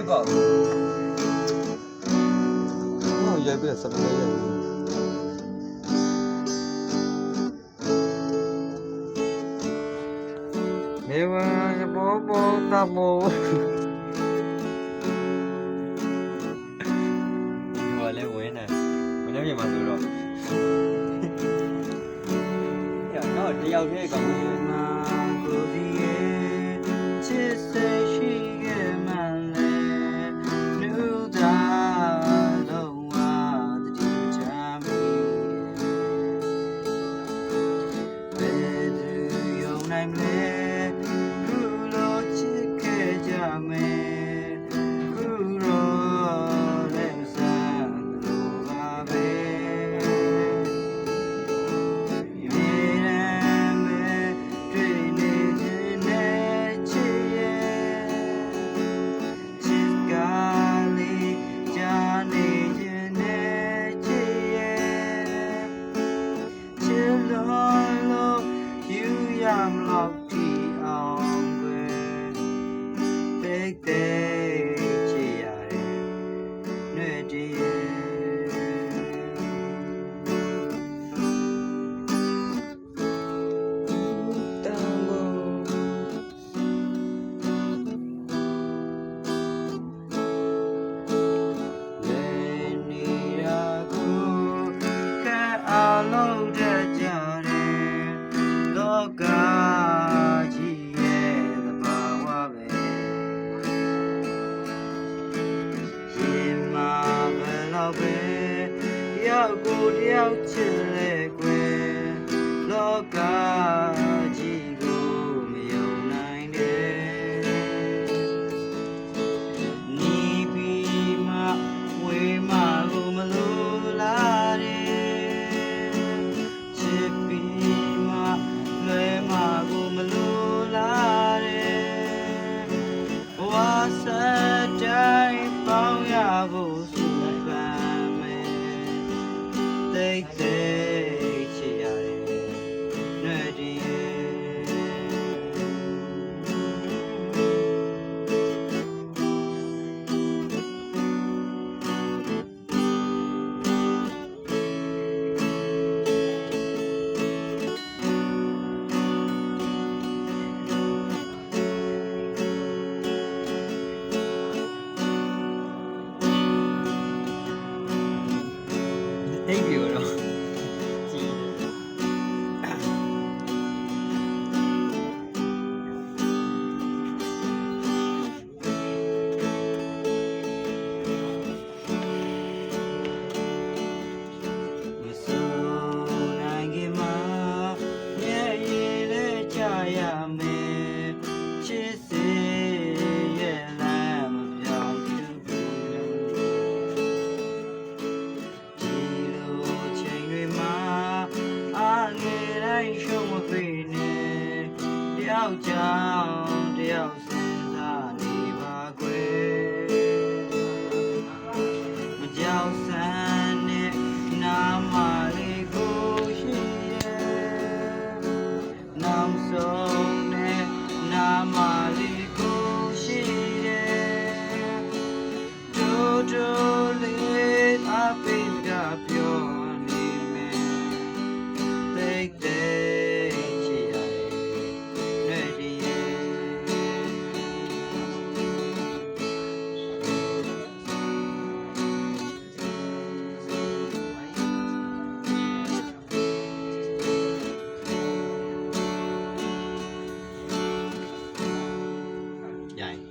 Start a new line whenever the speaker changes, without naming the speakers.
လေးပါဟောရိုက်ပြစပယ်ရိုက်မေဝါဘောဘောတမောဒီဝါလဲဝင်းနေမနေ့ပြန်มาဆိုတော့ညတော့တယောက်တည်းကောင်မှာကိုဒီရဲ့ချစ်စိတ်ရှိခဲ့မှလည်းလူသားလုံးဝတတိချမ်းပြီဘယ်သူယုံနိုင်လဲခုလိုချစ်ခဲ့ကြမယ်ခုတော့လည်းစမ်းလို့ပါပဲI'm lucky on big day chiare nedi tango leni ragu ka alo de jare lokaကိုတယောက်ချစ်လေကွယ်လောကကြီးကိုမယုံနိုင်တဲ့နီးပြီးမှဝေးမှကိုမလိုလားတဲ့ချစ်ပြီးမှလွဲမှကိုမလိုလားတဲ့ဘဝဆက်